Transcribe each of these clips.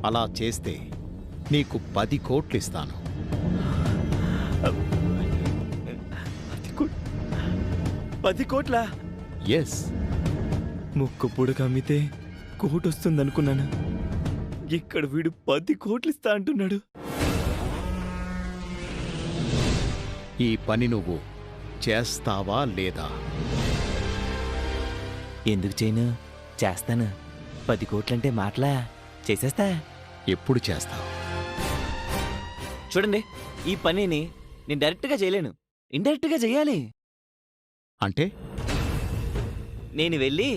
అలా చేస్తే నీకు 10 కోట్లు ఇస్తాను. 10 కోట్లా? ఎస్. ముక్కు పుడక అమ్మితే కోటొస్తుందనుకున్నాను. ఇక్కడ వీడు 10 కోట్లు ఇస్తా అంటున్నాడు. ఈ పని నువ్వు చేస్తావా లేదా? ఎందుకు చేయను? చేస్తాను. 10 కోట్లంటే మాటలా? చేసేస్తా. ఎప్పుడు చేస్తావు? చూడండి, ఈ పనిని నేను డైరెక్ట్గా చేయలేను, ఇండైరెక్ట్గా చెయ్యాలి. అంటే నేను వెళ్ళి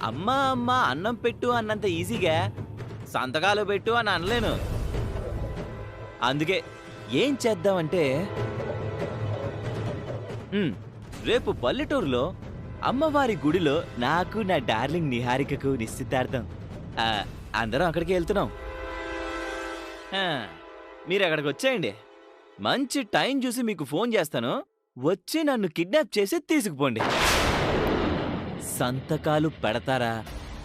అమ్మా అమ్మా అన్నం పెట్టు అన్నంత ఈజీగా సంతకాలు పెట్టు అని అనలేను. అందుకే ఏం చేద్దామంటే, రేపు పల్లెటూరులో అమ్మవారి గుడిలో నాకు నా డార్లింగ్ నిహారికకు నిశ్చితార్థం. అందరం అక్కడికి వెళ్తున్నాం. మీరు అక్కడికి వచ్చేయండి. మంచి టైం చూసి మీకు ఫోన్ చేస్తాను. వచ్చి నన్ను కిడ్నాప్ చేసి తీసుకుపోండి. సంతకాలు పెడతారా,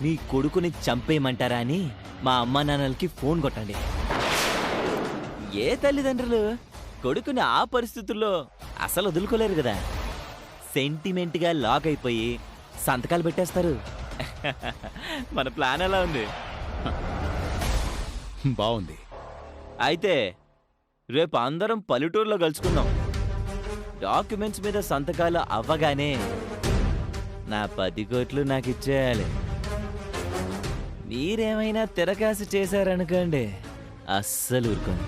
మీ కొడుకుని చంపేయమంటారా అని మా అమ్మా నాన్నలకి ఫోన్ కొట్టండి. ఏ తల్లిదండ్రులు కొడుకుని ఆ పరిస్థితుల్లో అసలు వదులుకోలేరు కదా. సెంటిమెంట్గా లాక్ అయిపోయి సంతకాలు పెట్టేస్తారు. మన ప్లాన్ ఎలా ఉంది? బాగుంది. అయితే రేపు అందరం పల్లెటూరులో కలుసుకుందాం. డాక్యుమెంట్స్ మీద సంతకాలు అవ్వగానే నా 10 కోట్లు నాకు ఇచ్చేయాలి. మీరేమైనా తిరకాసు చేశారనుకోండి, అస్సలు ఊరుకోండి.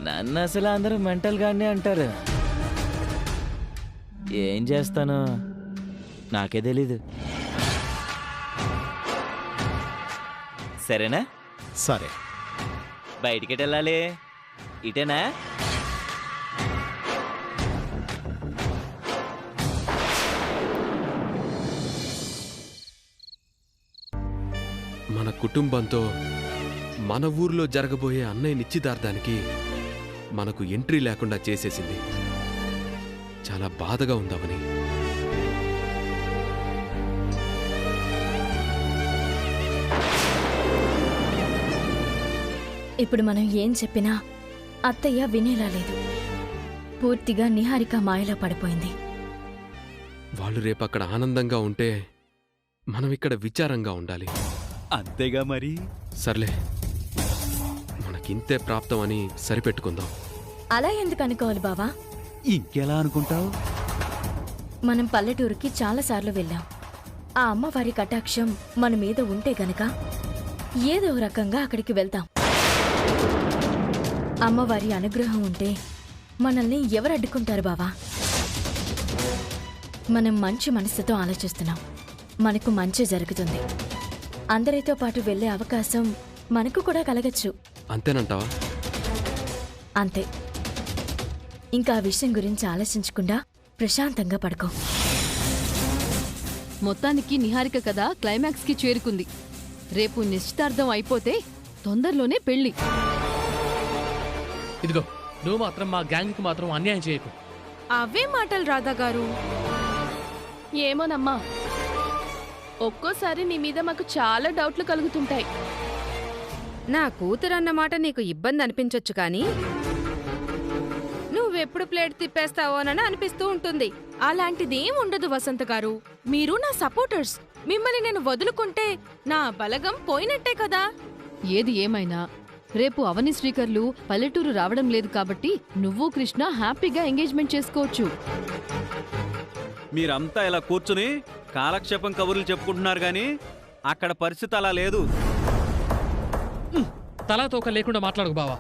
నన్ను అసలు అందరూ మెంటల్గానే అంటారు. ఏం చేస్తానో నాకే తెలీదు. సరేనా? సరే. బయటికి వెళ్ళాలి. ఇటేనా? మన కుటుంబంతో మన ఊర్లో జరగబోయే అన్నయ్య నిశ్చితార్థానికి మనకు ఎంట్రీ లేకుండా చేసేసింది. చాలా బాధగా ఉందామని. ఇప్పుడు మనం ఏం చెప్పినా అత్తయ్య వినేలా లేదు. పూర్తిగా నిహారిక మాయలో పడిపోయింది. వాళ్ళు రేపక్కడ ఆనందంగా ఉంటే మనం ఇక్కడ విచారంగా ఉండాలి. అంతేగా మరి. సర్లే, మనకింతే ప్రాప్తం అని సరిపెట్టుకుందాం. అలా ఎందుకు అనుకోవాలి బావా? ఇంకెలా అనుకుంటావు? మనం పల్లెటూరుకి చాలాసార్లు వెళ్ళాం. ఆ అమ్మవారి కటాక్షం మన మీద ఉంటే గనక ఏదో రకంగా అక్కడికి వెళ్తాం. అమ్మవారి అనుగ్రహం ఉంటే మనల్ని ఎవరు అడ్డుకుంటారు బావా? మనం మంచి మనసుతో ఆలోచిస్తున్నాం. మనకు మంచి జరుగుతుంది. అందరితో పాటు వెళ్లే అవకాశం మనకు కూడా కలగచ్చు. అంతేనంటావా? అంతే. ఇంకా ఆ విషయం గురించి ఆలోచించకుండా ప్రశాంతంగా పడుకో. మొత్తానికి నిహారిక కథ క్లైమాక్స్ కి చేరుకుంది. రేపు నిశ్చితార్థం అయిపోతే తొందరలోనే పెళ్లి. ఇదిగో, నువ్వు మాత్రం మా గ్యాంగ్ కి మాత్రం అన్యాయం చేయకు. అవే మాటలు రాధా గారు. ఏమోనమ్మా, ఒక్కోసారి నీ మీద మాకు చాలా డౌట్లు కలుగుతుంటాయి. నా కూతురన్నమాట నీకు ఇబ్బంది అనిపించొచ్చు కానీ నువ్వెప్పుడు ప్లేట్ తిప్పేస్తావోనని అనిపిస్తూ ఉంటుంది. అలాంటిదేం ఉండదు వసంత గారు. మీరు నా సపోర్టర్స్. మిమ్మల్ని నేను వదులుకుంటే నా బలగం పోయినట్టే కదా. ఏది ఏమైనా రేపు అవని శ్రీకర్లు పల్లెటూరు రావడం లేదు కాబట్టి నువ్వు కృష్ణ హ్యాపీగా ఎంగేజ్మెంట్ చేసుకోవచ్చు. మీరంతా ఇలా కూర్చుని కాలక్షేపం కబుర్లు చెప్పుకుంటున్నారు గాని అక్కడ పరిస్థితి అలా లేదు. తలాతోక లేకుండా మాట్లాడకు బావా.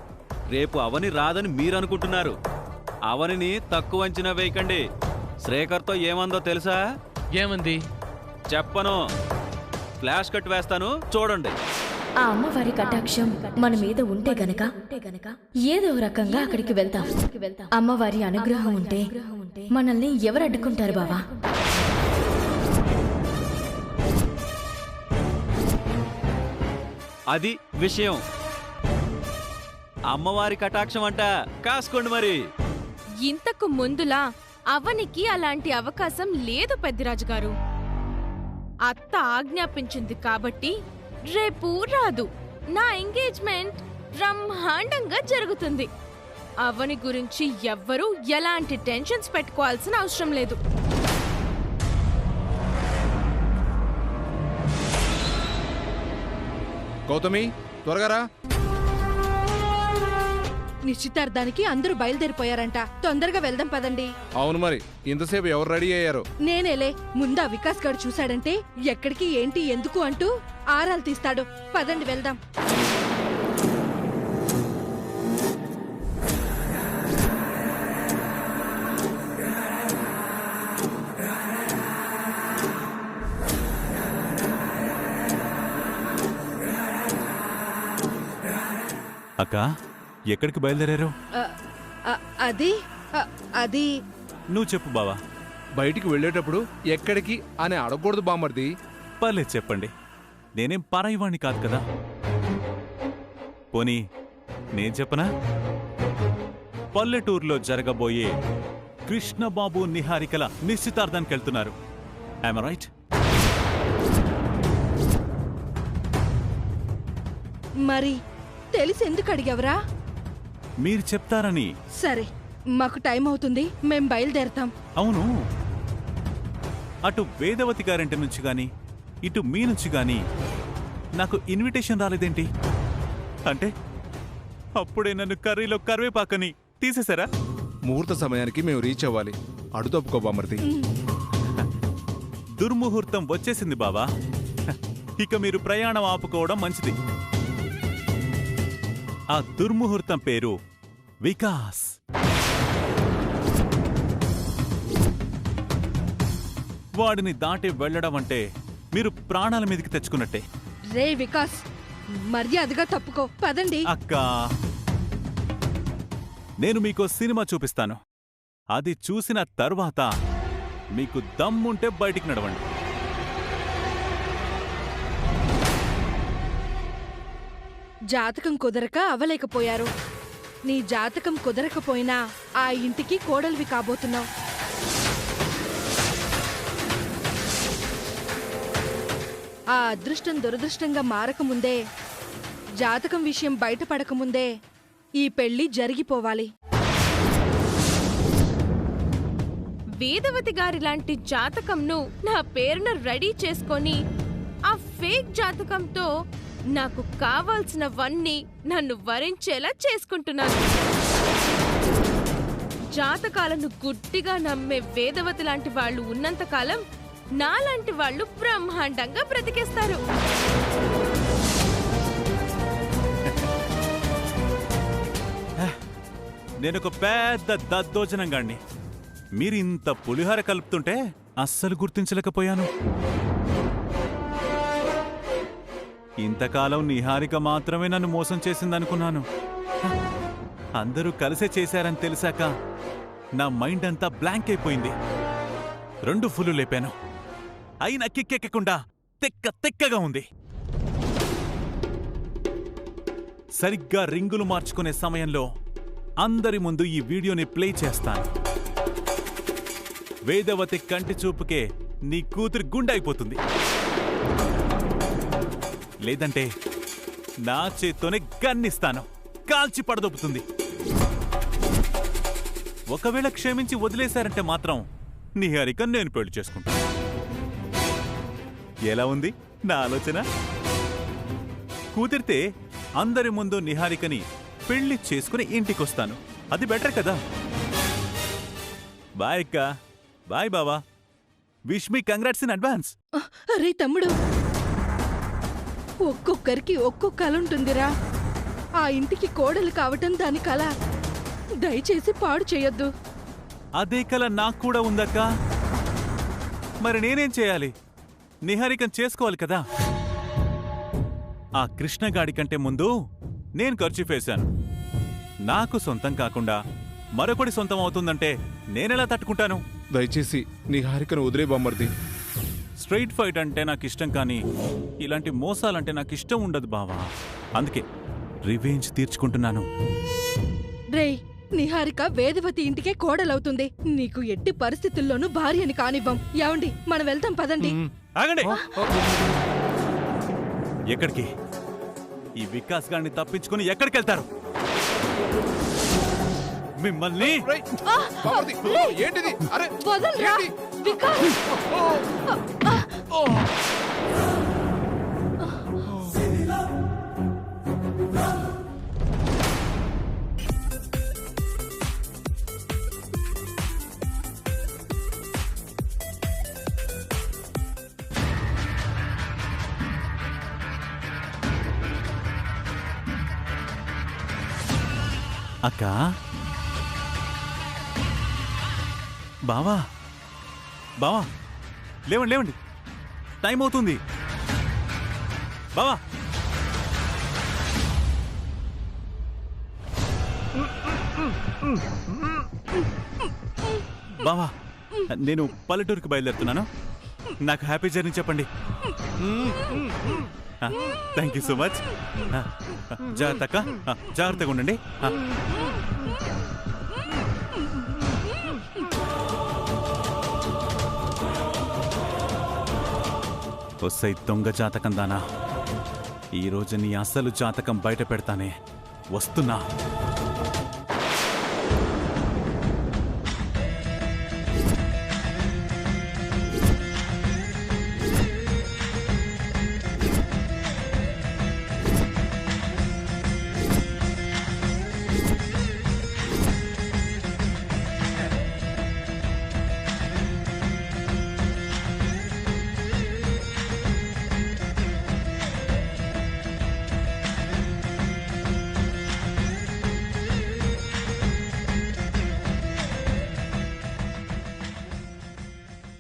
రేపు అవని రాదని మీరనుకుంటున్నారు. అవనిని తక్కువ అంచనా వేయకండి. శ్రీకర్తో ఏమందో తెలుసా? ఏమంది? చెప్పను. ఫ్లాష్ కట్ వేస్తాను, చూడండి. ఆ అమ్మవారి కటాక్షం మన మీద ఉంటే గనక ఏదో రకంగా అక్కడికి వెళ్తాం. అమ్మవారి అనుగ్రహం ఉంటే మనల్ని ఎవరు అడ్డుకుంటారు బావా? అది విషయం. అమ్మవారి కటాక్షం అంట, కాసుకోండి మరి. ఇంతకు ముందులా అవనికి అలాంటి అవకాశం లేదు పెద్దిరాజు గారు. అత్త ఆజ్ఞాపించింది కాబట్టి రేపు రాదు. నా ఎంగేజ్మెంట్ బ్రహ్మాండంగా జరుగుతుంది. అవని గురించి ఎవ్వరూ ఎలాంటి టెన్షన్స్ పెట్టుకోవాల్సిన అవసరం లేదు. గౌతమి, త్వరగా రా. నిశ్చితార్థానికి అందరూ బయలుదేరిపోయారంట. తొందరగా వెళ్దాం పదండి. అవును మరి, ఇంతసేపు ఎవరు రెడీ అయ్యారు? నేనేలే. ముందా వికాస్ గారు చూశాడంటే ఎక్కడికి ఏంటి ఎందుకు అంటూ ఆరాలు తీస్తాడు. పదండి వెళ్దాం. అక్క, ఎక్కడికి బయలుదేరారు? అది నువ్వు చెప్పు బావా. బయటికి వెళ్ళేటప్పుడు ఎక్కడికి అని అడగకూడదు బామ్మర్ది. పర్లేదు చెప్పండి, నేనేం పరాయివాణ్ణి కాదు కదా. పోనీ నేను చెప్పనా? పల్లెటూరులో జరగబోయే కృష్ణబాబు నిహారికల నిశ్చితార్థానికి వెళ్తున్నారు. I'm right? మరి తెలిసి ఎందుకు అడిగావరా? మీరు చెప్తారని. సరే, మాకు టైం అవుతుంది, మేం బయలుదేరతాం. అవును, అటు వేదవతి గారింటి నుంచి గాని ఇటు మీ నుంచి గాని నాకు ఇన్విటేషన్ రాలేదేంటి? అంటే అప్పుడే నన్ను కర్రీలో కరివేపాకని తీసేశారా? ముహూర్త సమయానికి మేము రీచ్ అవ్వాలి. అడు తప్పుకో బామ్మర్ది. దుర్ముహూర్తం వచ్చేసింది బావా. ఇక మీరు ప్రయాణం ఆపుకోవడం మంచిది. ఆ దుర్ముహూర్తం పేరు వికాస్. వాడిని దాటి వెళ్లడం అంటే మీరు ప్రాణాల మీదకి తెచ్చుకున్నట్టే. రే వికాస్, మర్యాదగా తప్పుకో. పదండి. అక్కా, నేను మీకో సినిమా చూపిస్తాను. అది చూసిన తర్వాత మీకు దమ్ముంటే బయటికి నడవండి. జాతకం కుదరక అవ్వలేకపోయారు. నీ జాతకం కుదరకపోయినా ఆ ఇంటికి కోడలివి కాబోతున్నావు. ఆ అదృష్టం దురదృష్టంగా మారకముందే, జాతకం విషయం బయటపడకముందే ఈ పెళ్లి జరిగిపోవాలి. వేదవతి గారిలాంటి జాతకంను నా పేరున రెడీ చేసుకొని ఆ ఫేక్ జాతకంతో నాకు కావాల్సినవన్నీ నన్ను వరించేలా చేసుకుంటున్నాను. జాతకాలను గుడ్డిగా నమ్మే వేదవతి లాంటి వాళ్ళు ఉన్నంతకాలం నాలాంటి వాళ్ళు బ్రహ్మాండంగా బ్రతికేస్తారు. నేనొక పెద్ద దద్దోజనంగాణ్ణి. మీరింత పులిహోర కలుపుతుంటే అస్సలు గుర్తించలేకపోయాను. ఇంతకాలం నిహారిక మాత్రమే నన్ను మోసం చేసిందనుకున్నాను. అందరూ కలిసే చేశారని తెలిసాక నా మైండ్ అంతా బ్లాంక్ అయిపోయింది. 2 ఫుల్లు లేపాను, అయినా కిక్కెక్కకుండా తెక్కగా ఉంది. సరిగ్గా రింగులు మార్చుకునే సమయంలో అందరి ముందు ఈ వీడియోని ప్లే చేస్తాను. వేదవతి కంటి చూపుకే నీ కూతురి గుండె లేదంటే నా చేత్తోనే గన్నిస్తాను, కాల్చి పడదొప్పుతుంది. ఒకవేళ క్షమించి వదిలేశారంటే మాత్రం నిహారిక నేను పెళ్లి చేసుకుంటాను. ఎలా ఉంది నా ఆలోచన? కుదిరితే అందరి ముందు నిహారికని పెళ్లి చేసుకుని ఇంటికొస్తాను. అది బెటర్ కదా. బాయ్ అక్క, బాయ్ బావా. Wish me congrats in advance. అరే తమ్ముడు, ఒక్కొక్కరికి ఒక్కొక్క కల ఉంటుందిరా. ఆ ఇంటికి కోడలు కావటం దాని కల. దయచేసి పాడు చేయొద్దు. అదే కల నాకు కూడా ఉందక్కా. మరి నేనేం చేయాలి? నిహారికం చేసుకోవాలి కదా. ఆ కృష్ణగాడి కంటే ముందు నేను ఖర్చు వేశాను. నాకు సొంతం కాకుండా మరొకటి సొంతం అవుతుందంటే నేనెలా తట్టుకుంటాను? దయచేసి నిహారికను వదిలే బామ్మర్ది. స్ట్రైట్ ఫైట్ అంటే నాకు ఇష్టం, కానీ ఇలాంటి మోసాలంటే నాకు ఇష్టం ఉండదు బావా. అందుకే రివెంజ్ తీర్చుకుంటున్నాను. రేయ్, నిహారిక వేదవతి ఇంటికే కోడలవుతుంది. నీకు ఎట్టి పరిస్థితుల్లోనూ భార్యని కానివ్వం. యావండి, మనం వెళ్తాం పదండి. ఆగండి. ఎక్కడికి? ఈ వికాస్ గారిని తప్పించుకుని ఎక్కడికి వెళ్తారు? మిమ్మల్ని ఏంటిది? అరే వదలరా వికాస్! అక్క, బావా బావా, లేవండి లేవండి, టైం అవుతుంది. బావా బావా, నేను పల్లెటూరుకి బయలుదేరుతున్నాను. నాకు హ్యాపీ జర్నీ చెప్పండి. Thank you so much. జాగ్రత్త, జాగ్రత్తగా ఉండండి. వస్తాయి దొంగ జాతకం దానా, ఈరోజు నీ అసలు జాతకం బయట పెడతానే. వస్తున్నా.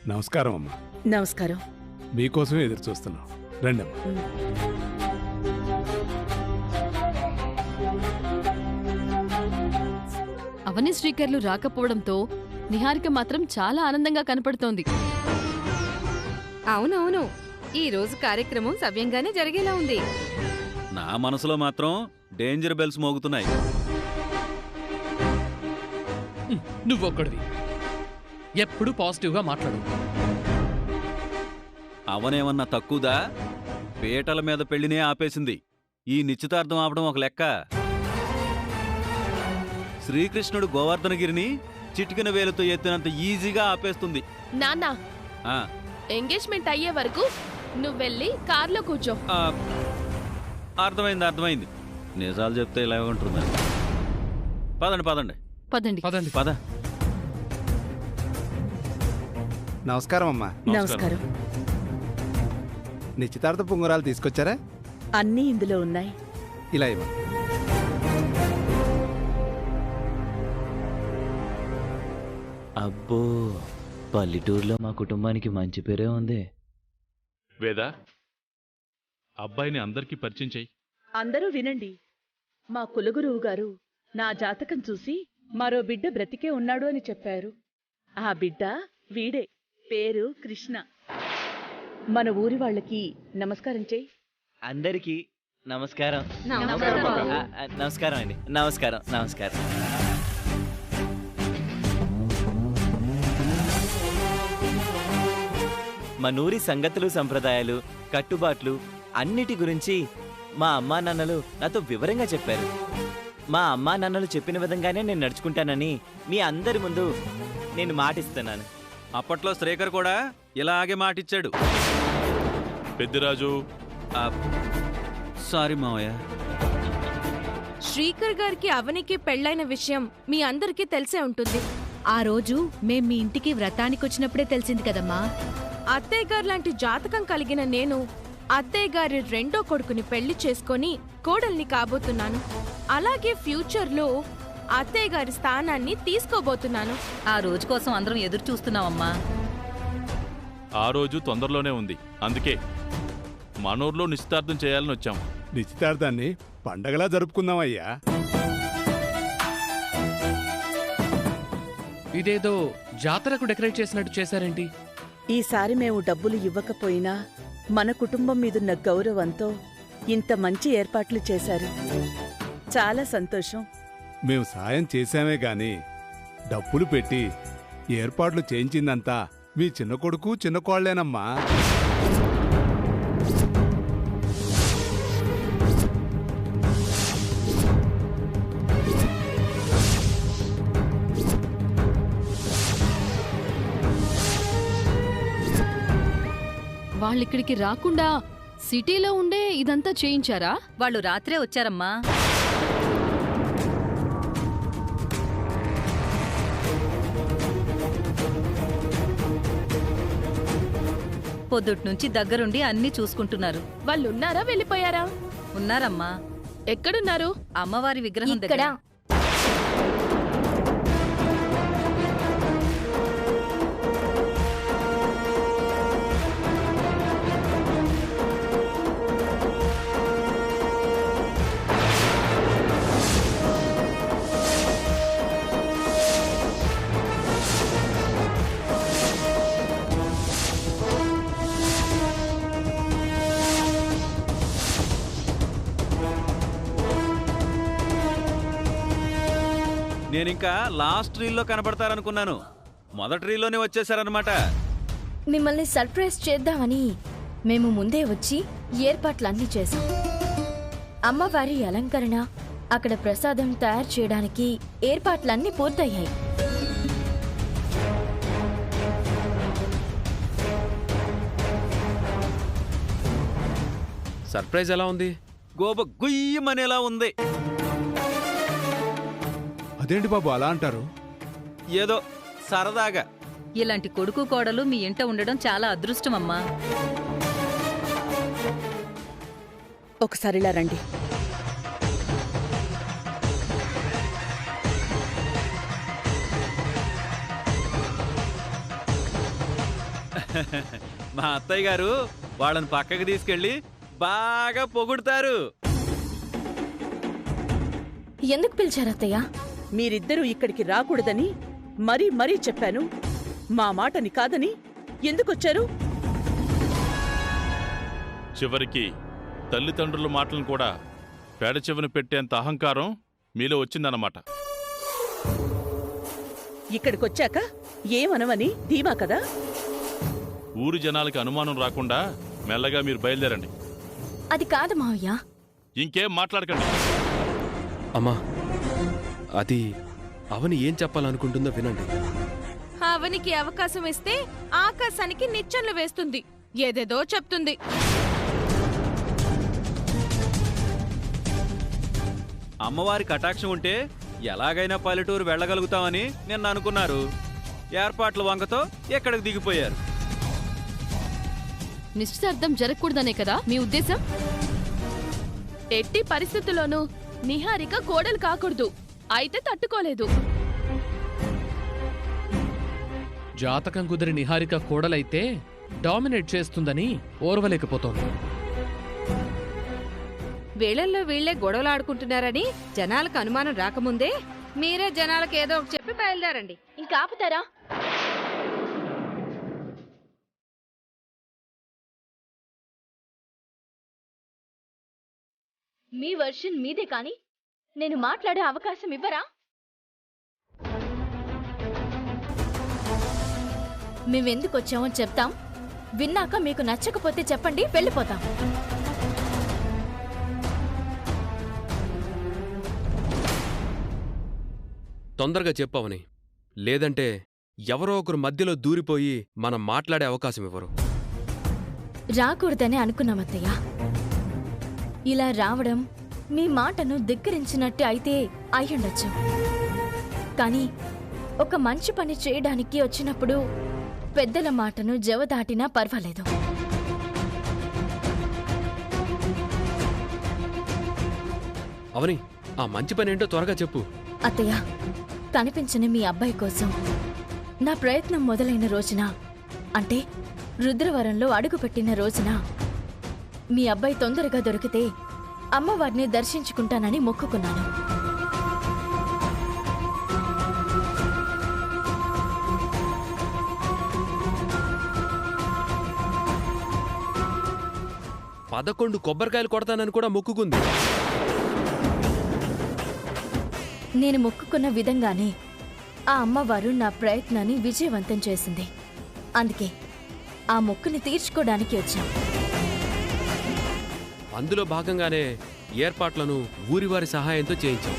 నమస్కారం అమ్మా. నమస్కారం. మీకోసమే ఎదురు చూస్తున్నాం. రండి అమ్మా. అవని శ్రీకర్లు రాకపోవడంతో నిహారిక మాత్రం చాలా ఆనందంగా కనపడుతోంది. అవునవును, ఈ రోజు కార్యక్రమం సవ్యంగానే జరిగేలా ఉంది. నా మనసులో మాత్రం డేంజర్ బెల్స్ మోగుతున్నాయి. నువ్వొక్కడివి ఎప్పుడు పాజిటివ్గా మాట్లాడు. అవనేమన్నా తక్కువదా? పీటల మీద పెళ్లినే ఆపేసింది. ఈ నిశ్చితార్థం ఆపడం ఒక లెక్క. శ్రీకృష్ణుడు గోవర్ధనగిరిని చిటికిన వేలుతో ఎత్తినంత ఈజీగా ఆపేస్తుంది. నాన్న, ఆ, ఎంగేజ్మెంట్ అయ్యే వరకు నువ్వెళ్ళి కార్లో కూర్చో. అర్థమైంది అర్థమైంది. నిజాలు చెప్తే ఇలా ఉంటుంది. పదండి పదండి పదండి పదండి. పద. నమస్కారం అమ్మా. నమస్కారం. నిశ్చితార్థ పుంగరాలు తీసుకొచ్చారా? అన్నీ ఇందులో ఉన్నాయి. ఇలా ఇవ్వండి. అబ్బో, పల్లెటూరులో మా కుటుంబానికి మంచి పేరే ఉంది. వేద, అబ్బాయిని అందరికీ పరిచయం చెయ్యి. అందరూ వినండి. మా కులగురువు గారు నా జాతకం చూసి మరో బిడ్డ బ్రతికే ఉన్నాడు అని చెప్పారు. ఆ బిడ్డ వీడే. పేరు కృష్ణ. మన ఊరి వాళ్ళకి నమస్కారం చెయ్యి. అందరికీ నమస్కారం. నమస్కారం. నమస్కారం అండి. నమస్కారం నమస్కారం. మనూరి సంగతులు, సంప్రదాయాలు, కట్టుబాట్లు అన్నిటి గురించి మా అమ్మా నాన్నలు నాతో వివరంగా చెప్పారు. మా అమ్మా నాన్నలు చెప్పిన విధంగానే నేను నడుచుకుంటానని మీ అందరి ముందు నేను మాటిస్తున్నాను. అప్పట్లో శ్రీకర్ కూడా ఇలాగే మాటిచ్చాడు. పెద్దిరాజు, సారీ మావయ్య. శ్రీకర్ గారికి అవనికి పెళ్లైన విషయం మీ అందరికీ తెలిసే ఉంటుంది. ఆ రోజు మేం మీ ఇంటికి వ్రతానికొచ్చినప్పుడే తెలిసింది కదమ్మా. అత్తయ్య గారు లాంటి జాతకం కలిగిన నేను అత్తయ్య గారి రెండో కొడుకుని పెళ్లి చేసుకొని కోడల్ని కాబోతున్నాను. అలాగే ఫ్యూచర్లో అత్తయ్య గారి స్థానాన్ని తీసుకోబోతున్నాను. ఆ రోజు కోసం అందరం ఎదురు చూస్తున్నామమ్మా. ఆ రోజు తొందరలోనే ఉంది. అందుకే మనూర్లో నిశ్చితార్థం చేయాలని వచ్చాము. నిశ్చితార్థాన్ని పండగలా జరుపుకుందామయ్యా. ఇదేదో జాతరకు డెకరేట్ చేసినట్టు చేశారేంటి? ఈసారి మేము డబ్బులు ఇవ్వకపోయినా మన కుటుంబం మీదున్న గౌరవంతో ఇంత మంచి ఏర్పాట్లు చేశారు. చాలా సంతోషం. మేము సాయం చేశామే గాని డబ్బులు పెట్టి ఏర్పాట్లు చేయించిందంతా మీ చిన్న కొడుకు చిన్న కోళ్లేనమ్మా. వాళ్ళిక్కడికి రాకుండా సిటీలో ఉండే ఇదంతా చేయించారా? వాళ్ళు రాత్రే వచ్చారమ్మా. పొద్దుట్నుంచి దగ్గరుండి అన్నీ చూసుకుంటున్నారు. వాళ్ళున్నారా వెళ్ళిపోయారా? ఉన్నారమ్మా. ఎక్కడున్నారు? అమ్మవారి విగ్రహం ఇక్కడ. దగ్గర. నేనింకా లాస్ట్ రీల్లో కనబడతారనుకున్నాను. మొదటి రీల్లోనే వచ్చేసారనమాట. మిమ్మల్ని సర్ప్రైజ్ చేద్దామని మేము ముందే వచ్చి ఏర్పాట్లన్నీ చేశాం. అమ్మవారి అలంకరణ, అక్కడ ప్రసాదం తయారు చేయడానికి ఏర్పాట్లన్నీ పూర్తయ్యాయి. సర్ప్రైజ్ ఎలా ఉంది? గోబ గుయ్యమనేలా ఉంది. అదేంటి బాబు అలా అంటారు? ఏదో సరదాగా. ఇలాంటి కొడుకు కోడలు మీ ఇంట ఉండడం చాలా అదృష్టమమ్మా. ఒకసారిలా రండి. మా అత్తయ్య గారు వాళ్ళని పక్కకి తీసుకెళ్ళి బాగా పొగుడుతారు. ఎందుకు పిలిచారు అత్తయ్య? మీరిద్దరూ ఇక్కడికి రాకూడదని మరీ మరీ చెప్పాను. మా మాటని కాదని ఎందుకొచ్చారు? చివరికి తల్లిదండ్రుల మాటలను కూడా పేడచెవిన పెట్టేంత అహంకారం మీలో వచ్చిందన్నమాట. ఇక్కడికొచ్చాక ఏమనవని ధీమా కదా? ఊరి జనాలకి అనుమానం రాకుండా మెల్లగా మీరు బయలుదేరండి. అది కాదు మావయ్య. ఇంకేం మాట్లాడకండి. అమ్మా, అది అవని ఏం చెప్పాలనుకుంటుందో వినండి. అవనికి అవకాశం ఇస్తే ఆకాశానికి నిచ్చెనలు వేస్తుంది, ఏదేదో చెప్తుంది. అమ్మవారి కటాక్షం ఉంటే ఎలాగైనా పల్లెటూరు వెళ్ళగలుగుతామని నిన్న అనుకున్నారు. ఏర్పాట్ల వంకతో ఎక్కడికి దిగిపోయారు. నిశ్చితార్థం జరగకూడదనే కదా మీ ఉద్దేశం? ఎట్టి పరిస్థితుల్లోనూ నిహారిక కోడలు కాకూడదు. అయితే తట్టుకోలేదు. జాతకం కుదిరి నిహారిక కోడలైతే డామినేట్ చేస్తుందని ఓర్వలేకపోతోంది. వీళ్ళల్లో వీళ్లే గొడవలాడుకుంటున్నారని జనాలకు అనుమానం రాకముందే మీరే జనాలకు ఏదో ఒకటి చెప్పి బయలుదేరండి. ఇంకా ఆపుతారా? మీ వర్షన్ మీదే కానీ నేను మాట్లాడే అవకాశం ఇవ్వరా? మేమెందుకు వచ్చామో చెప్తాం. విన్నాక మీకు నచ్చకపోతే చెప్పండి, వెళ్ళిపోతాం. తొందరగా చెప్పవని, లేదంటే ఎవరో ఒకరు మధ్యలో దూరిపోయి మనం మాట్లాడే అవకాశం ఇవ్వరు. రాకూడదని అనుకున్నామత్తయ్య. ఇలా రావడం మీ మాటను ధిక్కరించినట్టు అయితే అయ్యుండొచ్చు. కానీ ఒక మంచి పని చేయడానికి వచ్చినప్పుడు పెద్దల మాటను జవదాటినా పర్వాలేదు. అవని, ఆ మంచి పని ఏంటో త్వరగా చెప్పు. అత్తయ్య, కనిపించని మీ అబ్బాయి కోసం నా ప్రయత్నం మొదలైన రోజున, అంటే రుద్రవరంలో అడుగుపెట్టిన రోజున, మీ అబ్బాయి తొందరగా దొరికితే అమ్మవారిని దర్శించుకుంటానని మొక్కుకున్నాను. పదకొండు కొబ్బరికాయలు కొడతానని కూడా మొక్కుకుంది. నేను మొక్కుకున్న విధంగానే ఆ అమ్మవారు నా ప్రయత్నాన్ని విజయవంతం చేసింది. అందుకే ఆ మొక్కుని తీర్చుకోవడానికి వచ్చాం. అందులో భాగంగానే ఏర్పాట్లను ఊరివారి సహాయంతో చేయించాం.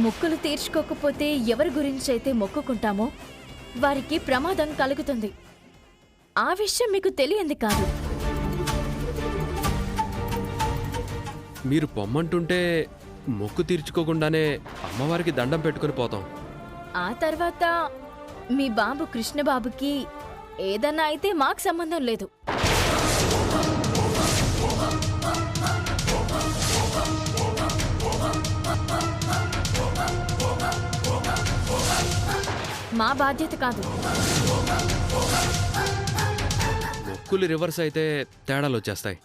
మొక్కులు తీర్చుకోకపోతే ఎవరి గురించైతే మొక్కుకుంటామో వారికి ప్రమాదం కలుగుతుంది. ఆ విషయం మీకు తెలియంది కాదు. మీరు పొమ్మంటుంటే మొక్కు తీర్చుకోకుండానే అమ్మవారికి దండం పెట్టుకుని పోతాం. ఆ తర్వాత మీ బాబు కృష్ణబాబుకి ఏదన్నా అయితే మాకు సంబంధం లేదు. మా బాధ్యత కాదు. మొక్కులు రివర్స్ అయితే తేడాలు వచ్చేస్తాయి.